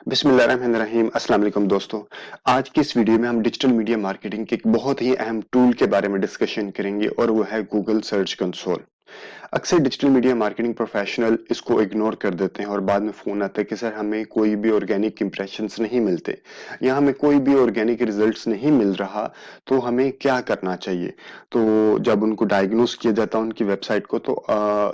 बिस्मिल्लाहिर्रहमानिर्रहीम अस्सलाम वालेकुम दोस्तों। आज की इस वीडियो में हम डिजिटल मीडिया मार्केटिंग के एक बहुत ही अहम टूल के बारे में डिस्कशन करेंगे और वो है गूगल सर्च कंसोल। अक्सर डिजिटल मीडिया मार्केटिंग प्रोफेशनल इसको इग्नोर कर देते हैं और बाद में फोन आता है कि सर हमें कोई भी ऑर्गेनिक इंप्रेशंस नहीं मिलते या हमें कोई भी ऑर्गेनिक रिजल्ट्स नहीं मिल रहा, तो हमें क्या करना चाहिए। तो जब उनको डायग्नोस किया जाता है उनकी वेबसाइट को, तो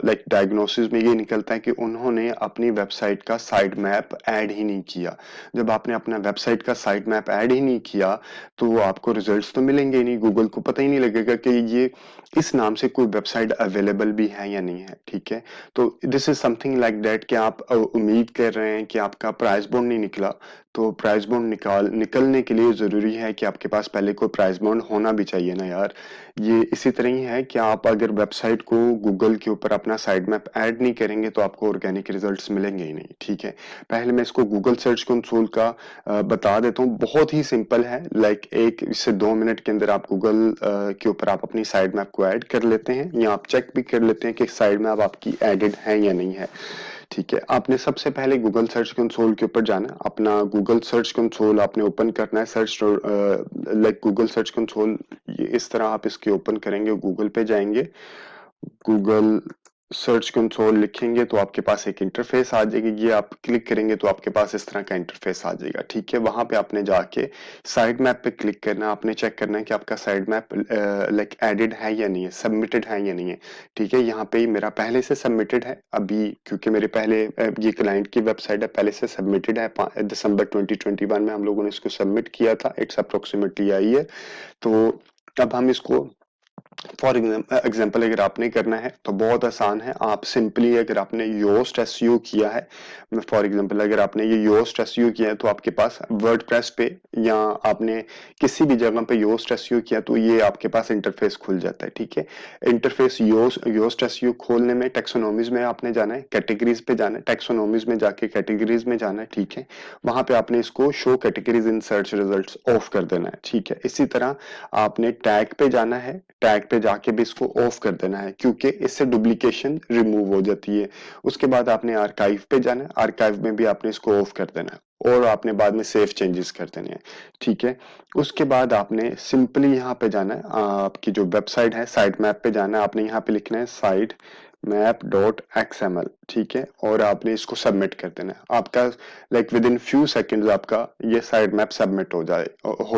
लाइक डायग्नोसिस में ये निकलता है कि उन्होंने अपनी वेबसाइट का साइट मैप ऐड ही नहीं किया। जब आपने अपना वेबसाइट का साइट मैप ऐड ही नहीं किया, तो आपको रिजल्ट्स तो मिलेंगे ही नहीं, गूगल को पता ही नहीं लगेगा कि ये इस नाम से कोई वेबसाइट अवेलेबल भी है या नहीं है। ठीक है, तो this is something like that कि आप उम्मीद कर रहे हैं कि आपका प्राइस बॉन्ड नहीं निकला, तो प्राइस बॉन्ड निकलने के लिए जरूरी है कि आपके पास पहले कोई प्राइस बॉन्ड होना भी चाहिए ना यार। ये इसी तरह ही है कि आप अगर वेबसाइट को गूगल के ऊपर अपना साइट मैप ऐड नहीं करेंगे तो आपको ऑर्गेनिक रिजल्ट्स मिलेंगे ही नहीं। ठीक है, पहले मैं इसको गूगल सर्च कंसोल का बता देता हूँ। बहुत ही सिंपल है, लाइक 1 से 2 मिनट के अंदर आप गूगल के ऊपर आप अपनी साइट मैप को ऐड कर लेते हैं या आप चेक भी कर लेते हैं कि साइट मैप आपकी एडेड है या नहीं है। ठीक है, आपने सबसे पहले गूगल सर्च कंसोल के ऊपर जाना है, अपना गूगल सर्च कंसोल आपने ओपन करना है। Search like Google search console इस तरह आप इसके ओपन करेंगे, गूगल पे जाएंगे, गूगल सर्च कंसोल लिखेंगे तो आपके पास एक इंटरफेस आ जाएगी। ये आप क्लिक करेंगे तो आपके पास इस तरह का इंटरफेस आ जाएगा। ठीक है, वहां पे आपने जाके साइड मैप पे क्लिक करना, आपने चेक करना है कि आपका साइड मैप लाइक एडेड है या नहीं है, सबमिटेड है या नहीं है। ठीक है, यहाँ पे मेरा पहले से सबमिटेड है अभी, क्योंकि मेरे पहले ये क्लाइंट की वेबसाइट है, पहले से सबमिटेड है। दिसंबर 2021 में हम लोगों ने इसको सबमिट किया था, इट्स अप्रोक्सीमेटली आई है। तो अब हम इसको फॉर एग्जाम्पल अगर आपने करना है तो बहुत आसान है। आप सिंपली अगर आपने योस्ट एसईओ किया है, फॉर एग्जाम्पल अगर आपने ये योस्ट एसईओ किया है तो आपके पास वर्डप्रेस पे या आपने किसी भी जगह पे योस्ट एसईओ किया तो ये आपके पास इंटरफेस खुल जाता है। ठीक है, इंटरफेस योस्ट एसईओ खोलने में टेक्सोनॉमीज में आपने जाना है, कैटेगरीज पे जाना है, टेक्सोनॉमीज में जाके कैटेगरीज में जाना है। ठीक है, वहां पे आपने इसको show categories in search results of कर देना है। ठीक है, इसी तरह आपने टैग पे जाना है, टैग पे जाके भी इसको ऑफ कर देना है क्योंकि इससे डुप्लीकेशन रिमूव हो जाती है। उसके बाद आपने आर्काइव पे जाना है, आर्काइव में भी आपने इसको ऑफ कर देना है और आपने बाद में सेव चेंजेस कर देने हैं। ठीक है, उसके बाद आपने सिंपली यहाँ पे जाना है, आपकी जो वेबसाइट है साइट मैप पे जाना है, आपने यहाँ पे लिखना है साइट मैप डॉट एक्सएमएल। ठीक है, और आपने इसको सबमिट कर देना है। आपका like with in few seconds आपका ये साइड मैप सबमिट हो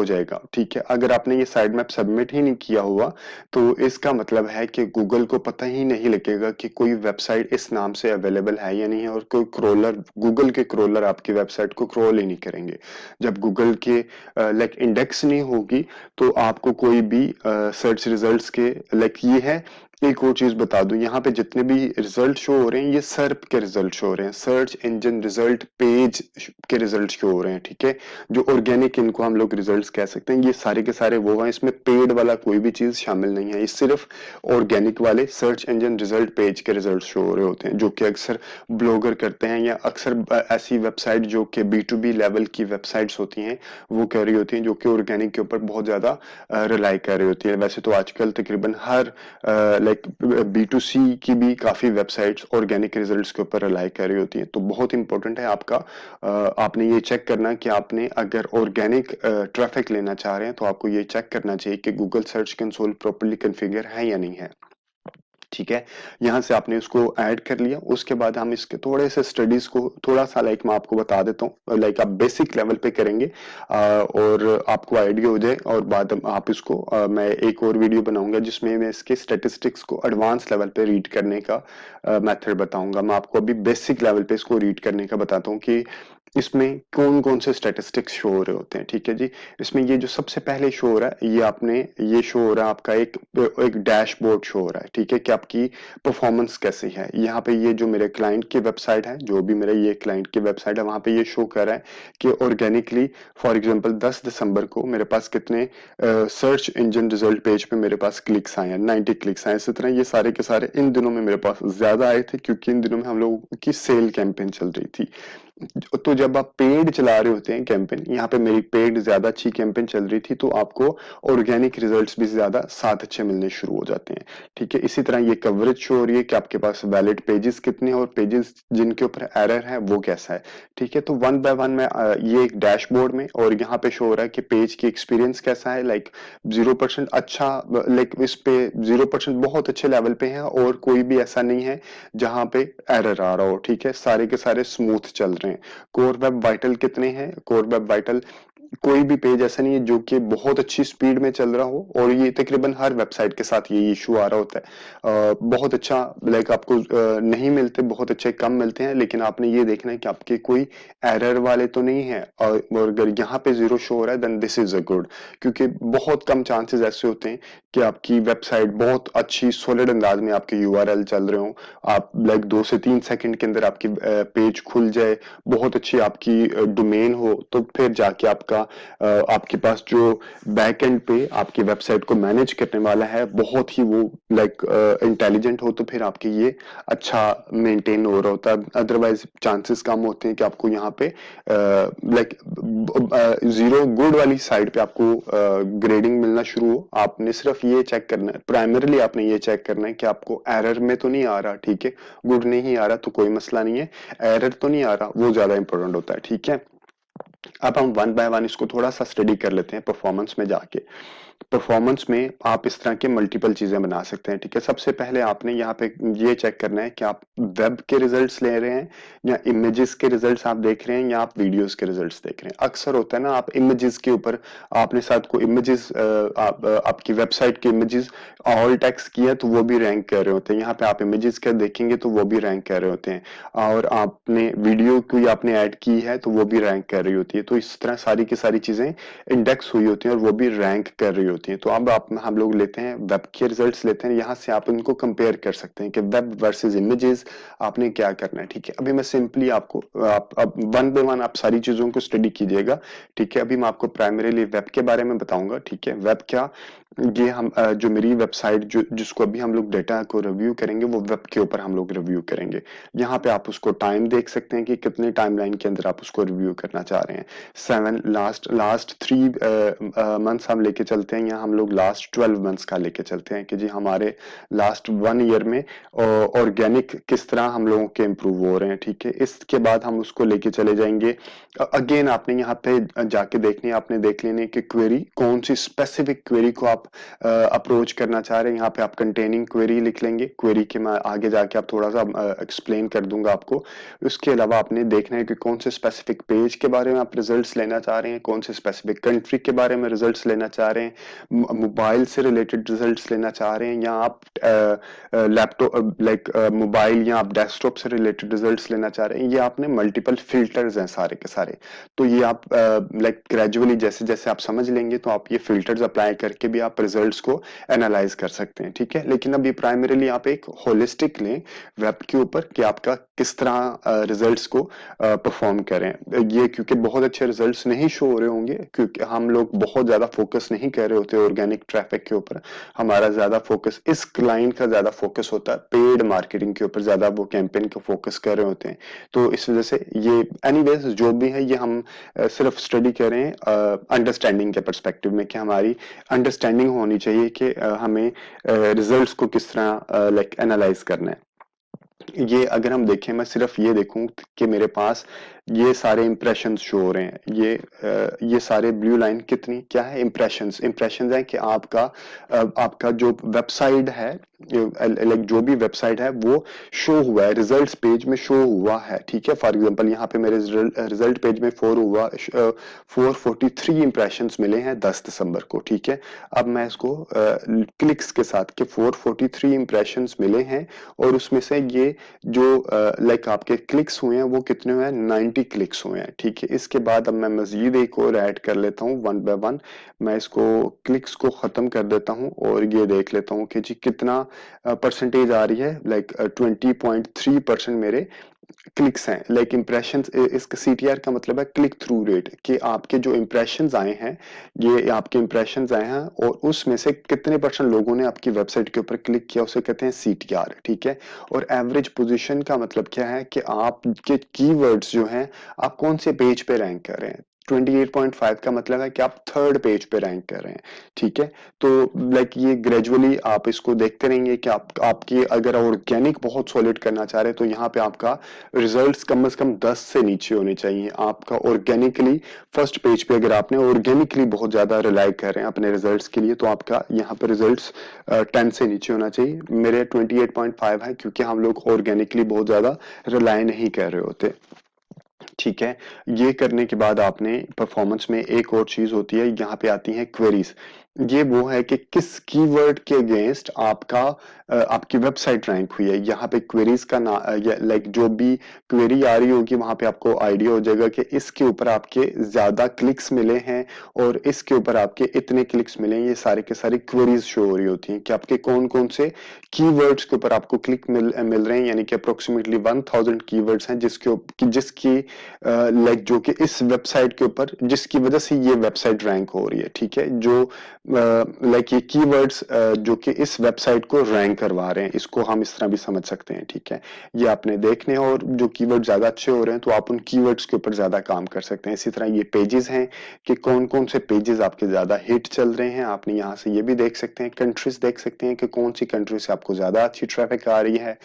जाएगा। ठीक है, अगर आपने ये साइड मैप सबमिट ही नहीं किया हुआ तो इसका मतलब है कि गूगल को पता ही नहीं लगेगा कि कोई वेबसाइट इस नाम से अवेलेबल है या नहीं है, और कोई क्रोलर, गूगल के क्रोलर आपकी वेबसाइट को क्रोल ही नहीं करेंगे। जब गूगल के लाइक इंडेक्स नहीं होगी तो आपको कोई भी सर्च रिजल्ट्स के लाइक ये है। एक और चीज बता दूं, यहाँ पे जितने भी रिजल्ट शो हो रहे हैं ये सर्प के रिजल्ट शो हो रहे हैं, सर्च इंजन रिजल्ट पेज के रिजल्ट शो हो रहे हैं। ठीक है, जो ऑर्गेनिक इनको हम लोग रिजल्ट्स कह सकते हैं, ये सारे के सारे वो हैं, इसमें पेड वाला कोई भी चीज शामिल नहीं है। ये सिर्फ ऑर्गेनिक वाले सर्च इंजन रिजल्ट पेज के रिजल्ट शो हो रहे होते हैं, जो कि अक्सर ब्लॉगर करते हैं या अक्सर ऐसी वेबसाइट जो कि B2B लेवल की वेबसाइट्स होती हैं वो कर रही होती हैं, जो कि ऑर्गेनिक के ऊपर बहुत ज्यादा रिलाई कर रही होती है। वैसे तो आजकल तकरीबन हर लाइक B2C की भी काफी वेबसाइट्स ऑर्गेनिक रिजल्ट्स के ऊपर रिलाई कर रही होती हैं। तो बहुत इंपॉर्टेंट है आपका आपने ये चेक करना कि आपने अगर ऑर्गेनिक ट्रैफिक लेना चाह रहे हैं तो आपको ये चेक करना चाहिए कि Google search console properly configure है या नहीं है। ठीक है, यहाँ से आपने उसको ऐड कर लिया। उसके बाद हम इसके थोड़े से स्टडीज को थोड़ा सा लाइक मैं आपको बता देता हूँ, लाइक आप बेसिक लेवल पे करेंगे और आपको आइडिया हो जाए, और बाद में आप इसको मैं एक और वीडियो बनाऊंगा जिसमें मैं इसके स्टेटिस्टिक्स को एडवांस लेवल पे रीड करने का मेथड बताऊंगा। मैं आपको अभी बेसिक लेवल पे इसको रीड करने का बताता हूँ कि इसमें कौन कौन से स्टेटिस्टिक्स शो हो रहे होते हैं। ठीक है जी, इसमें ये जो सबसे पहले शो हो रहा है ये आपने ये शो हो रहा है आपका एक डैशबोर्ड शो हो रहा है। ठीक है, कि आपकी परफॉर्मेंस कैसी है। यहाँ पे ये जो मेरे क्लाइंट की वेबसाइट है, जो भी मेरा ये क्लाइंट की वेबसाइट है, वहां पे ये शो कर रहा है कि ऑर्गेनिकली फॉर एग्जांपल 10 दिसंबर को मेरे पास कितने सर्च इंजन रिजल्ट पेज पे मेरे पास क्लिक्स आए हैं, 90 क्लिक्स आए। इसी तरह ये सारे के सारे इन दिनों में मेरे पास ज्यादा आए थे क्योंकि इन दिनों में हम लोगों की सेल कैंपेन चल रही थी। तो जब आप पेड चला रहे होते हैं कैंपेन, यहाँ पे मेरी पेड ज्यादा अच्छी कैंपेन चल रही थी, तो आपको ऑर्गेनिक रिजल्ट्स भी ज्यादा साथ अच्छे मिलने शुरू हो जाते हैं। ठीक है, इसी तरह ये कवरेज शो हो रही है कि आपके पास वैलिड पेजेस कितने हैं और पेजेस जिनके ऊपर एरर है वो कैसा है। ठीक है, तो वन बाय वन में ये एक डैशबोर्ड में, और यहाँ पे शो हो रहा है कि पेज की एक्सपीरियंस कैसा है। लाइक 0% अच्छा, लाइक इस पे 0% बहुत अच्छे लेवल पे है, और कोई भी ऐसा नहीं है जहां पे एरर आ रहा हो। ठीक है, सारे के सारे स्मूथ चल रहे हैं। कोर वेब वाइटल कितने हैं? कोर वेब वाइटल कोई भी पेज ऐसा नहीं है जो कि बहुत अच्छी स्पीड में चल रहा हो, और ये तकरीबन हर वेबसाइट के साथ ये इशू आ रहा होता है। बहुत अच्छा, लाइक आपको नहीं मिलते, बहुत अच्छे कम मिलते हैं, लेकिन आपने ये देखना है कि आपके कोई एरर वाले तो नहीं है। और अगर यहाँ पे जीरो शो हो रहा है then this is a good, क्योंकि बहुत कम चांसेस ऐसे होते हैं कि आपकी वेबसाइट बहुत अच्छी सॉलिड अंदाज में आपके यूआरएल चल रहे हो, आप लाइक 2 से 3 सेकंड के अंदर आपकी पेज खुल जाए, बहुत अच्छी आपकी डोमेन हो, तो फिर जाके आपके पास जो बैक एंड पे आपकी वेबसाइट को मैनेज करने वाला है बहुत ही वो लाइक इंटेलिजेंट हो, तो फिर आपके ये अच्छा मेंटेन हो रहा होता है। अदरवाइज चांसेस कम होते हैं कि आपको यहाँ पे लाइक जीरो गुड वाली साइड पे आपको ग्रेडिंग मिलना शुरू हो। आपने सिर्फ ये चेक करना है, प्राइमरीली आपने ये चेक करना है कि आपको एरर में तो नहीं आ रहा। ठीक है, गुड नहीं आ रहा तो कोई मसला नहीं है, एरर तो नहीं आ रहा, वो ज्यादा इंपॉर्टेंट होता है। ठीक है, अब हम वन बाय वन इसको थोड़ा सा स्टडी कर लेते हैं परफॉर्मेंस में जाके। परफॉर्मेंस में आप इस तरह के मल्टीपल चीजें बना सकते हैं। ठीक है, सबसे पहले आपने यहाँ पे ये चेक करना है कि आप वेब के रिजल्ट्स ले रहे हैं, या इमेजेस के रिजल्ट्स आप देख रहे हैं, या आप वीडियोस के रिजल्ट्स देख रहे हैं। अक्सर होता है ना, आप इमेजेस के ऊपर आपने साथ को इमेजेस आपकी वेबसाइट के इमेजेस ऑल टेक्स्ट किया तो वो भी रैंक कर रहे होते हैं। यहाँ पे आप इमेजेस का देखेंगे तो वो भी रैंक कर रहे होते हैं, और आपने वीडियो कोई आपने ऐड की है तो वो भी रैंक कर रही होती है। तो इस तरह सारी की सारी चीजें इंडेक्स हुई होती हैं और वो भी रैंक कर रही होती हैं। तो अब आप हम लोग लेते हैं वेब के रिजल्ट्स लेते हैं, यहाँ से आप इनको कंपेयर कर सकते हैं कि वेब वर्सेस इमेजेस आपने क्या करना है। ठीक है, अभी मैं सिंपली आपको आप अब वन बाय वन आप सारी चीजों को स्टडी कीजिएगा। ठीक है, अभी मैं आपको प्राइमरीली वेब के बारे में बताऊंगा। ठीक है, वेब क्या, ये हम जो मेरी वेबसाइट जो जिसको अभी हम लोग डेटा को रिव्यू करेंगे वो वेब के ऊपर हम लोग रिव्यू करेंगे। यहाँ पे आप उसको टाइम देख सकते हैं कि कितने टाइमलाइन के अंदर आप उसको रिव्यू करना चाह रहे हैं। 7 लास्ट 3 मंथ्स हम लेके चलते हैं, या हम लोग लास्ट 12 मंथ्स का लेके चलते हैं कि जी हमारे लास्ट 1 ईयर में ऑर्गेनिक किस तरह हम लोगों के इम्प्रूव हो रहे हैं। ठीक है, इसके बाद हम उसको लेके चले जाएंगे। अगेन आपने यहाँ पे जाके देखनी है, आपने देख लेनी है कि क्वेरी कौन सी स्पेसिफिक क्वेरी को आप अप्रोच करना चाह रहे हैं। यहाँ पे आप कंटेनिंग क्वेरी लिख लेंगे, क्वेरी के मैं आगे जाके आप थोड़ा सा एक्सप्लेन कर दूंगा आपको। उसके अलावा आपने देखना है कि कौन से स्पेसिफिक पेज के बारे में आप रिजल्ट्स लेना चाह रहे हैं, कौन से स्पेसिफिक कंट्री के बारे में रिजल्ट्स लेना चाह रहे हैं, मोबाइल से रिलेटेड रिजल्ट्स लेना चाह रहे हैं, या आप लैपटॉप लाइक मोबाइल या आप डेस्कटॉप से रिलेटेड रिजल्ट्स लेना चाह रहे हैं। ये आपने मल्टीपल फिल्टर्स हैं सारे के सारे। तो ये आप लाइक ग्रेजुअली जैसे जैसे आप समझ लेंगे तो आप ये फिल्टर्स अप्लाई करके भी आप रिजल्ट्स को एनालाइज कर सकते हैं। ठीक है, लेकिन अभी प्राइमरीली आप एक होलिस्टिक लें वेब के ऊपर कि आपका किस तरह रिजल्ट्स को परफॉर्म करें। ये क्योंकि बहुत अच्छे रिजल्ट्स नहीं शो हो रहे होंगे, क्योंकि हम लोग बहुत ज्यादा फोकस नहीं कर रहे होते ऑर्गेनिक ट्रैफिक के ऊपर। हमारा ज्यादा फोकस इस क्लाइंट का ज्यादा फोकस होता है पेड मार्केटिंग के ऊपर, ज्यादा वो कैंपेन को फोकस कर रहे होते हैं। तो इस वजह से ये एनीवेज जो भी है ये हम सिर्फ स्टडी कर रहे हैं अंडरस्टैंडिंग के परस्पेक्टिव में, कि हमारी अंडरस्टैंडिंग होनी चाहिए कि हमें रिजल्ट्स को किस तरह लाइक एनालाइज करना है। ये अगर हम देखें, मैं सिर्फ ये देखूं कि मेरे पास ये सारे इंप्रेशंस शो हो रहे हैं, ये सारे ब्लू लाइन कितनी क्या है, इंप्रेशंस इंप्रेशंस है कि आपका जो वेबसाइट है, लाइक जो भी वेबसाइट है वो शो हुआ है, रिजल्ट्स पेज में शो हुआ है। ठीक है, फॉर एग्जांपल यहाँ पे मेरे रिजल्ट पेज में 443 इंप्रेशंस मिले हैं 10 दिसंबर को। ठीक है, अब मैं इसको क्लिक्स के साथ के 443 इंप्रेशंस मिले हैं, और उसमें से ये जो लाइक आपके क्लिक्स हुए हैं वो कितने हुए हैं, 90 क्लिक्स हुए हैं। ठीक है, इसके बाद अब मैं मजीद एक और ऐड कर लेता हूँ वन बाय वन। मैं इसको क्लिक्स को खत्म कर देता हूँ और ये देख लेता हूँ कि जी कितना परसेंटेज आ रही है। लाइक 20.3% मेरे क्लिक्स हैं, लाइक इम्प्रेशन, इसका CTR का मतलब है क्लिक थ्रू रेट, कि आपके जो इम्प्रेशंस आए हैं, ये आपके इम्प्रेशंस आए हैं और उसमें से कितने परसेंट लोगों ने आपकी वेबसाइट के ऊपर क्लिक किया, उसे कहते हैं CTR, ठीक है। और एवरेज पोजीशन का मतलब क्या है कि आपके कीवर्ड्स जो हैं, आप कौन से पेज पे रैंक कर रहे हैं। 28.5 का मतलब है कि आप थर्ड पेज पे रैंक कर रहे हैं, ठीक है। तो लाइक ये ग्रेजुअली आप इसको देखते रहेंगे कि आपकी अगर ऑर्गेनिक बहुत सॉलिड करना चाह रहे हैं, तो यहाँ पे आपका रिजल्ट्स कम से कम 10 से नीचे होने चाहिए। आपका ऑर्गेनिकली फर्स्ट पेज पे अगर आपने ऑर्गेनिकली बहुत ज्यादा रिलाई कर रहे हैं अपने रिजल्ट्स के लिए, तो आपका यहाँ पर रिजल्ट्स 10 से नीचे होना चाहिए। मेरे 28.5 है, क्योंकि हम लोग ऑर्गेनिकली बहुत ज्यादा रिलाई नहीं कर रहे होते, ठीक है। ये करने के बाद आपने परफॉर्मेंस में एक और चीज होती है, यहाँ पे आती है क्वेरीज। ये वो है कि किस कीवर्ड के अगेंस्ट आपकी वेबसाइट रैंक हुई है। यहाँ पे क्वेरीज का ना लाइक जो भी क्वेरी आ रही होगी, वहां पे आपको आइडिया हो जाएगा कि इसके ऊपर आपके ज्यादा क्लिक्स मिले हैं और इसके ऊपर आपके इतने क्लिक्स मिले हैं। ये सारे के सारी क्वेरीज शो हो रही होती हैं कि आपके कौन कौन से कीवर्ड्स के ऊपर आपको क्लिक मिल रहे हैं, यानी कि अप्रोक्सीमेटली 1000 कीवर्ड्स हैं जिसकी लाइक जो कि इस वेबसाइट के ऊपर, जिसकी वजह से ये वेबसाइट रैंक हो रही है, ठीक है। जो लाइक ये कीवर्ड्स जो कि इस वेबसाइट को रैंक करवा रहे हैं, इसको हम इस तरह भी समझ सकते हैं, ठीक है। ये आपने देखने हैं, और जो कीवर्ड ज्यादा अच्छे हो रहे हैं तो आप उन कीवर्ड्स के ऊपर ज्यादा काम कर सकते हैं। इसी तरह ये पेजेस हैं कि कौन कौन से पेजेस आपके ज्यादा हिट चल रहे हैं। आपने यहाँ से ये भी देख सकते हैं, कंट्रीज देख सकते हैं कि कौन सी कंट्री से आपको ज्यादा अच्छी ट्रैफिक आ रही है।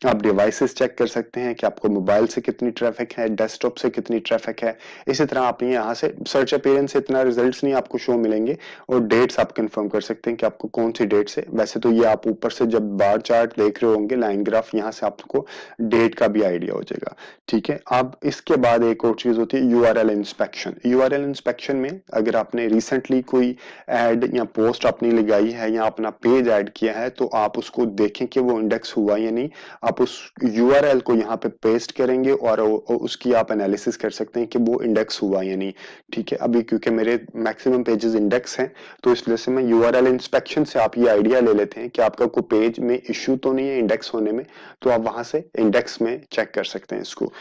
आप डिवाइसेस चेक कर सकते हैं कि आपको मोबाइल से कितनी ट्रैफिक है, डेस्कटॉप से कितनी ट्रैफिक है। इसी तरह आप यहाँ से सर्च अपीयरेंस से इतना रिजल्ट्स नहीं आपको शो मिलेंगे, और डेट्स आप कंफर्म कर सकते हैं कि आपको कौन सी डेट से। वैसे तो ये आप ऊपर से जब बार चार्ट देख रहे होंगे, लाइन ग्राफ, यहाँ से आपको डेट का भी आइडिया हो जाएगा, ठीक है। अब इसके बाद एक और चीज होती है यूआरएल इंस्पेक्शन। यूआरएल इंस्पेक्शन में अगर आपने रिसेंटली कोई एड या पोस्ट अपनी लगाई है या अपना पेज ऐड किया है, तो आप उसको देखें कि वो इंडेक्स हुआ या नहीं। आप उस यूआरएल को यहाँ पे पेस्ट करेंगे और उसकी आप एनालिसिस कर सकते हैं कि वो इंडेक्स हुआ या नहीं, ठीक है। अभी क्योंकि मेरे मैक्सिमम पेजेस इंडेक्स हैं, तो इस वजह से मैं यूआरएल इंस्पेक्शन से आप ये आइडिया ले लेते हैं कि आपका कोई पेज में इश्यू तो नहीं है इंडेक्स होने में, तो आप वहां से इंडेक्स में चेक कर सकते हैं इसको।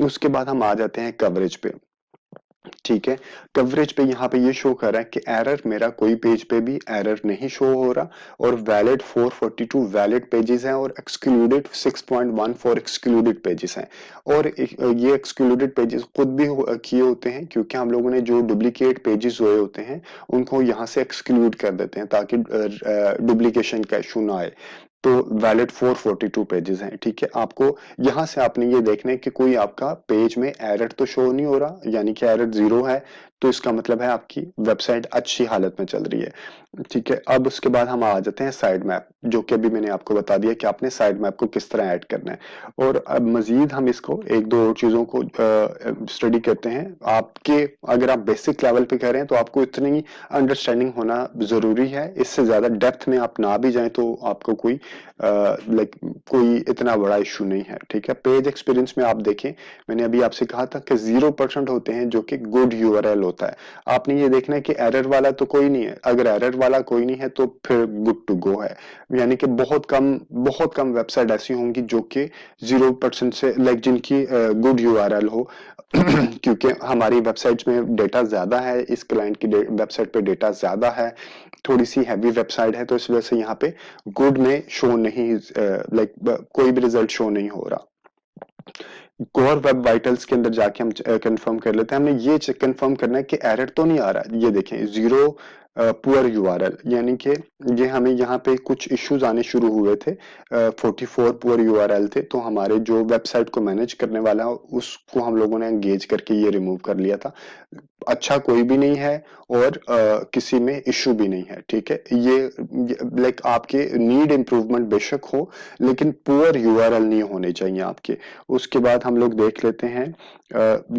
उसके बाद हम आ जाते हैं कवरेज पे, ठीक है। कवरेज पे यहाँ पे ये शो कर रहा है कि एरर, मेरा कोई पेज पे भी एरर नहीं शो हो रहा, और वैलिड 442 वैलिड पेजेस हैं, और एक्सक्लूडेड 6.14 एक्सक्लूडेड पेजेस हैं। और ये एक्सक्लूडेड पेजेस खुद भी किए होते हैं, क्योंकि हम लोगों ने जो डुप्लीकेट पेजेस हुए होते हैं उनको यहाँ से एक्सक्लूड कर देते हैं, ताकि डुप्लीकेशन का इशू ना आए। तो वैलिड 442 पेजेस हैं, ठीक है। आपको यहां से आपने ये देखना है कि कोई आपका पेज में एरर तो शो नहीं हो रहा, यानी कि एरर 0 है, तो इसका मतलब है आपकी वेबसाइट अच्छी हालत में चल रही है, ठीक है। अब उसके बाद हम आ जाते हैं साइड मैप, जो कि अभी मैंने आपको बता दिया कि आपने साइड मैप को किस तरह ऐड करना है। और अब मजीद हम इसको एक दो और चीजों को स्टडी करते हैं। आपके अगर आप बेसिक लेवल पे कह रहे हैं, तो आपको इतनी अंडरस्टैंडिंग होना जरूरी है। इससे ज्यादा डेप्थ में आप ना भी जाएं तो आपको कोई लाइक कोई इतना बड़ा इशू नहीं है, ठीक है। पेज एक्सपीरियंस में आप देखें, मैंने अभी आपसे कहा था कि 0% होते हैं जो कि गुड यूआरएल होता है। आपने ये देखना है कि एरर वाला तो कोई नहीं है। अगर एरर वाला कोई नहीं है तो फिर गुड टू गो है, यानी कि बहुत कम वेबसाइट ऐसी होंगी जो कि 0% से लाइक जिनकी गुड यूआरएल हो। क्योंकि हमारी वेबसाइट्स में डेटा ज्यादा है, इस क्लाइंट की वेबसाइट पे डेटा ज्यादा है, थोड़ी सी हैवी वेबसाइट है, तो इस वजह से यहाँ पे गुड में शो नहीं, लाइक कोई भी रिजल्ट शो नहीं हो रहा। कोर वेब वाइटल्स के अंदर जाके हम कंफर्म कर लेते हैं। हमने ये कंफर्म करना है कि एरर तो नहीं आ रहा। ये देखें, 0 पुअर यूआरएल, यानी कि ये हमें यहाँ पे कुछ इश्यूज आने शुरू हुए थे। 44 पुअर यूआरएल थे, तो हमारे जो वेबसाइट को मैनेज करने वाला उसको हम लोगों ने एंगेज करके ये रिमूव कर लिया था। अच्छा कोई भी नहीं है, और किसी में इश्यू भी नहीं है, ठीक है। ये लाइक आपके नीड इम्प्रूवमेंट बेशक हो, लेकिन पुअर यूआरएल नहीं होने चाहिए आपके। उसके बाद हम लोग देख लेते हैं,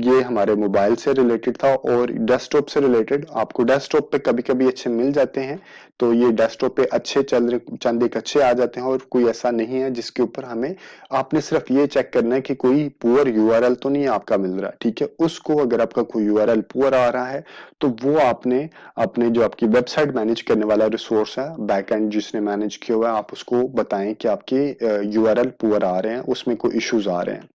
ये हमारे मोबाइल से रिलेटेड था, और डेस्कटॉप से रिलेटेड आपको डेस्कटॉप पे कभी कभी अच्छे मिल जाते हैं, तो ये डेस्कटॉप पे अच्छे चंद एक अच्छे आ जाते हैं, और कोई ऐसा नहीं है जिसके ऊपर हमें। आपने सिर्फ ये चेक करना है कि कोई पुअर यूआरएल तो नहीं आपका मिल रहा, ठीक है। उसको अगर आपका कोई यूआरएल पुअर आ रहा है, तो वो आपने अपने जो आपकी वेबसाइट मैनेज करने वाला रिसोर्स है, बैकएंड जिसने मैनेज किया हुआ है, आप उसको बताएं कि आपके यूआरएल पुअर आ रहे हैं, उसमें कोई इश्यूज आ रहे हैं।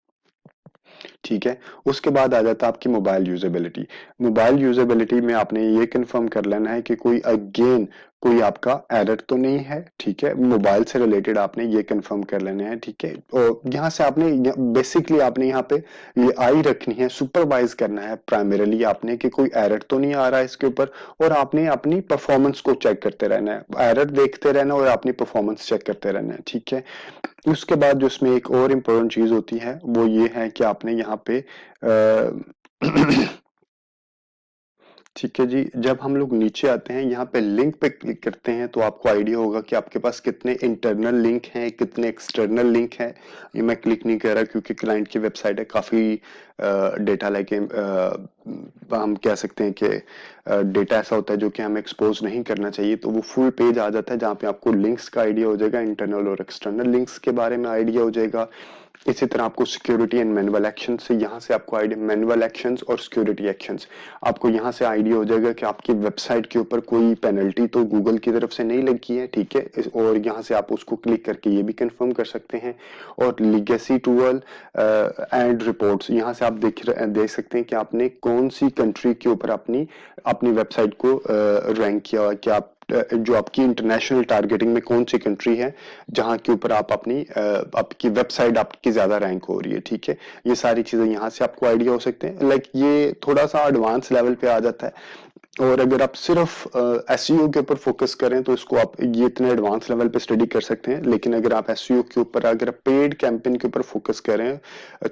ठीक है। उसके बाद आ जाता है आपकी मोबाइल यूजेबिलिटी। मोबाइल यूजेबिलिटी में आपने ये कंफर्म कर लेना है कि कोई आपका एरर तो नहीं है, ठीक है। मोबाइल से रिलेटेड आपने ये कंफर्म कर लेना है, ठीक है। और यहाँ से आपने बेसिकली आपने यहाँ पे ये आई रखनी है, सुपरवाइज करना है प्राइमरीली आपने कि कोई एरर तो नहीं आ रहा है इसके ऊपर, और आपने अपनी परफॉर्मेंस को चेक करते रहना है, एरर देखते रहना और अपनी परफॉर्मेंस चेक करते रहना है, ठीक है। उसके बाद जो इसमें एक और इम्पोर्टेंट चीज होती है वो ये है कि आपने यहाँ पे ठीक है जी, जब हम लोग नीचे आते हैं यहाँ पे लिंक पे क्लिक करते हैं तो आपको आइडिया होगा कि आपके पास कितने इंटरनल लिंक हैं, कितने एक्सटर्नल लिंक हैं। ये मैं क्लिक नहीं कर रहा क्योंकि क्लाइंट की वेबसाइट है, काफी डेटा लेके हम कह सकते हैं कि डेटा ऐसा होता है जो कि हमें एक्सपोज नहीं करना चाहिए, तो वो फुल पेज आ जाता है जहाँ पे आपको लिंक्स का आइडिया हो जाएगा, इंटरनल और एक्सटर्नल लिंक्स के बारे में आइडिया हो जाएगा। इसी तरह आपको सिक्योरिटी एंड मैनुअल एक्शन से यहाँ से आपको आइडिया, मैनुअल एक्शंस और सिक्योरिटी एक्शंस, आपको यहाँ से आइडिया हो जाएगा कि आपकी वेबसाइट के ऊपर कोई पेनल्टी तो गूगल की तरफ से नहीं लगी है, ठीक है। और यहाँ से आप उसको क्लिक करके ये भी कंफर्म कर सकते हैं। और लीगेसी टूल एंड रिपोर्ट्स, यहाँ से आप देख सकते हैं कि आपने कौन सी कंट्री के ऊपर अपनी अपनी वेबसाइट को रैंक किया, कि आप जो आपकी इंटरनेशनल टारगेटिंग में कौन सी कंट्री है जहां के ऊपर आप आपकी वेबसाइट आपकी ज्यादा रैंक हो रही है, ठीक है। ये सारी चीजें यहाँ से आपको आइडिया हो सकते हैं, लाइक ये थोड़ा सा एडवांस लेवल पे आ जाता है। और अगर आप सिर्फ एसईओ के ऊपर फोकस करें तो इसको आप ये इतने एडवांस लेवल पे स्टडी कर सकते हैं, लेकिन अगर आप एसईओ के ऊपर, अगर आप पेड कैंपेन के ऊपर फोकस करें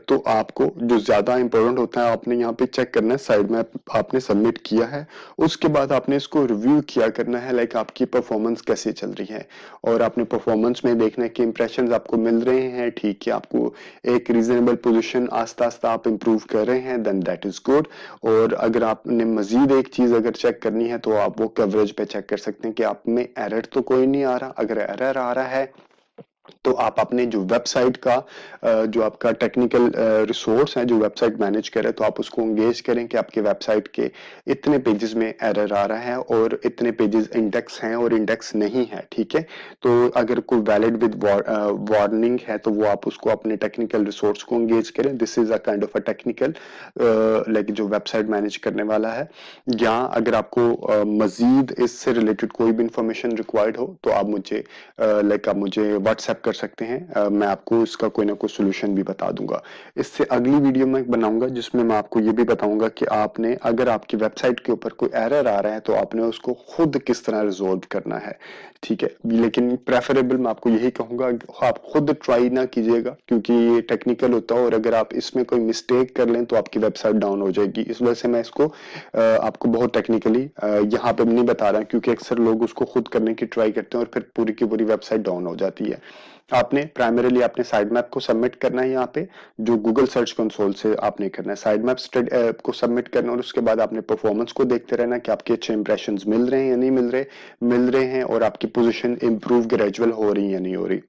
तो आपको जो ज्यादा इंपॉर्टेंट होता है आपने यहाँ पे चेक करना है, साइड में आपने सबमिट किया है, उसके बाद आपने इसको रिव्यू किया करना है, लाइक आपकी परफॉर्मेंस कैसे चल रही है। और आपने परफॉर्मेंस में देखना है कि इंप्रेशन आपको मिल रहे हैं, ठीक है, आपको एक रीजनेबल पोजिशन आस्ता आस्ता आप इंप्रूव कर रहे हैं, देन दैट इज गुड। और अगर आपने मजीद एक चीज अगर चेक करनी है तो आप वो कवरेज पे चेक कर सकते हैं कि आप में एरर तो कोई नहीं आ रहा। अगर एरर आ रहा है तो आप अपने जो वेबसाइट का जो आपका टेक्निकल रिसोर्स है जो वेबसाइट मैनेज करे, तो आप उसको एंगेज करें कि आपके वेबसाइट के इतने पेजेस में एरर आ रहा है और इतने पेजेस इंडेक्स हैं और इंडेक्स नहीं है, ठीक है। तो अगर कोई वैलिड विद वार्निंग है तो वो आप उसको अपने टेक्निकल रिसोर्स को एंगेज करें। This is a kind of a technical like जो वेबसाइट मैनेज करने वाला है। या अगर आपको मजीद इससे रिलेटेड कोई भी इंफॉर्मेशन रिक्वायर्ड हो तो आप मुझे लाइक आप मुझे व्हाट्सएप कर सकते हैं, मैं आपको इसका कोई ना कोई सोल्यूशन भी बता दूंगा। इससे अगली वीडियो में बनाऊंगा जिसमें मैं आपको ये भी बताऊंगा कि आपने अगर आपकी वेबसाइट के ऊपर कोई एरर आ रहा है तो आपने उसको खुद किस तरह रिजोल्व करना है, ठीक है। लेकिन प्रेफरेबल मैं आपको यही कहूंगा आप खुद ट्राई ना कीजिएगा क्योंकि ये टेक्निकल होता है और अगर आप इसमें कोई मिस्टेक कर लें तो आपकी वेबसाइट डाउन हो जाएगी। इस वजह से मैं इसको आपको बहुत टेक्निकली यहाँ पे नहीं बता रहा क्योंकि अक्सर लोग उसको खुद करने की ट्राई करते हैं और फिर पूरी की पूरी वेबसाइट डाउन हो जाती है। आपने प्राइमरीली आपने साइड मैप को सबमिट करना है यहाँ पे, जो गूगल सर्च कंसोल से आपने करना है, साइड मैप को सबमिट करना, और उसके बाद आपने परफॉर्मेंस को देखते रहना कि आपके अच्छे इंप्रेशंस मिल रहे हैं या नहीं मिल रहे हैं, और आपकी पोजीशन इंप्रूव ग्रेजुअल हो रही है या नहीं हो रही।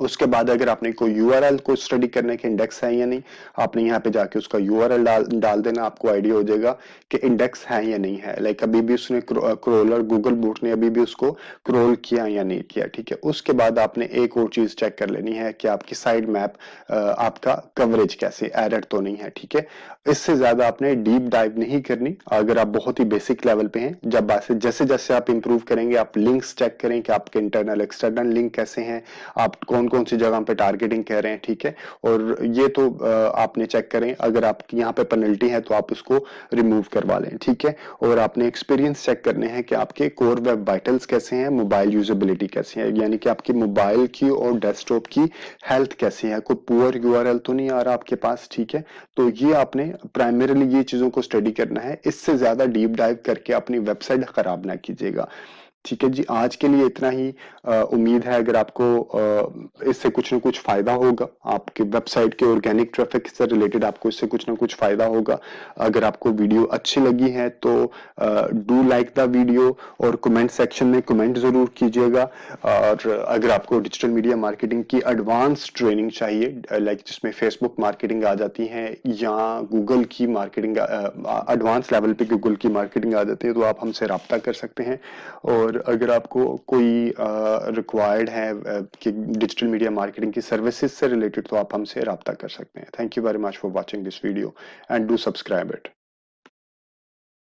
उसके बाद अगर आपने कोई यूआरएल को स्टडी करने के इंडेक्स है या नहीं, आपने यहाँ पे जाके उसका यूआरएल डाल देना, आपको आइडिया हो जाएगा कि इंडेक्स है या नहीं है, लाइक अभी भी उसने क्रोलर गूगल बूट ने अभी भी उसको क्रोल किया या नहीं किया, ठीक है। उसके बाद आपने एक और चीज चेक कर लेनी है कि आपकी साइड मैप आपका कवरेज कैसे, एरर तो नहीं है, ठीक है। इससे ज्यादा आपने डीप डाइव नहीं करनी अगर आप बहुत ही बेसिक लेवल पे हैं। जब जैसे जैसे आप इंप्रूव करेंगे आप लिंक्स चेक करें कि आपके इंटरनल एक्सटर्नल लिंक कैसे हैं, आप कौन कौन सी जगह पे टारगेटिंग कर रहे हैं, ठीक है। और ये तो आपने चेक करें, अगर आप यहाँ पे पेनल्टी है तो आप उसको रिमूव करवा लें, ठीक है। और आपने एक्सपीरियंस चेक करने हैं कि आपके कोर वेब वाइटल्स कैसे हैं, मोबाइल यूजेबिलिटी कैसी है, यानी कि आपकी मोबाइल की और डेस्कटॉप की हेल्थ कैसी है, कोई पुअर यूआरएल तो नहीं आ रहा आपके पास, ठीक है। तो ये आपने प्राइमरीली ये चीजों को स्टडी करना है, इससे ज्यादा डीप डाइव करके अपनी वेबसाइट खराब ना कीजिएगा। ठीक है जी, आज के लिए इतना ही। उम्मीद है अगर आपको इससे कुछ ना कुछ फायदा होगा, आपके वेबसाइट के ऑर्गेनिक ट्रैफिक से रिलेटेड आपको इससे कुछ ना कुछ फायदा होगा। अगर आपको वीडियो अच्छी लगी है तो डू लाइक द वीडियो और कमेंट सेक्शन में कमेंट जरूर कीजिएगा। और अगर आपको डिजिटल मीडिया मार्केटिंग की एडवांस ट्रेनिंग चाहिए, लाइक जिसमें फेसबुक मार्केटिंग आ जाती है या गूगल की मार्केटिंग, एडवांस लेवल पे गूगल की मार्केटिंग आ जाती है, तो आप हमसे रब्ता कर सकते हैं। और और अगर आपको कोई रिक्वायर्ड है कि डिजिटल मीडिया मार्केटिंग की सर्विसेज से रिलेटेड, तो आप हमसे रब्ता कर सकते हैं। Thank you very much for watching this video and do subscribe it.